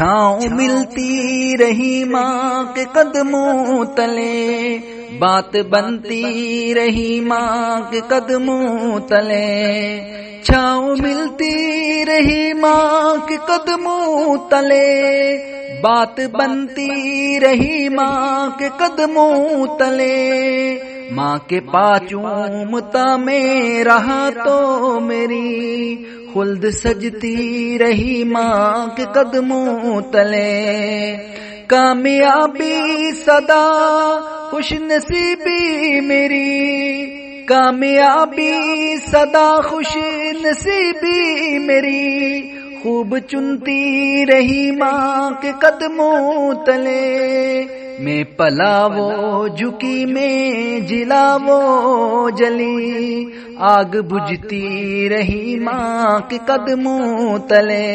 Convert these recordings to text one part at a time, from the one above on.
چھاؤں ملتی رہی ماں کے قدموں تلے، بات بنتی رہی ماں کے قدموں تلے، چھاؤں ملتی رہی ماں کے قدموں تلے، بات بنتی رہی ماں کے قدموں تلے، ماں کے پاچومتا میں رہا تو میری خلد سجتی رہی ماں کے قدموں تلے، کامیابی صدا خوش نصیبی میری، کامیابی صدا خوش نصیبی میری، خوب چنتی رہی ماں کے قدموں تلے، میں پلا وہ جھکی میں جلا وہ جلی، آگ بجھتی رہی ماں کے قدموں تلے،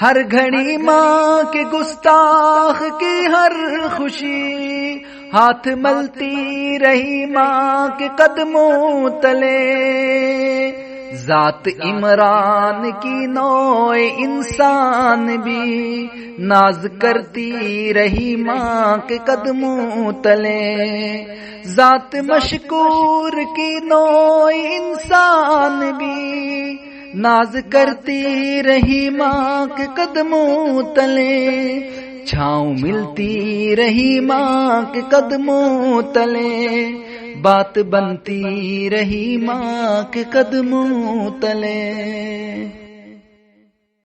ہر گھڑی ماں کے گستاخ کی ہر خوشی، ہاتھ ملتی رہی ماں کے قدموں تلے، ذات عمران کی نوع انسان بھی ناز کرتی رہی ماں کے قدموں تلے، ذات مشکور کی نوع انسان بھی ناز کرتی رہی ماں کے قدموں تلے، چھاؤں ملتی رہی ماں کے قدموں تلے، بات بنتی رہی ماں کے قدموں تلے۔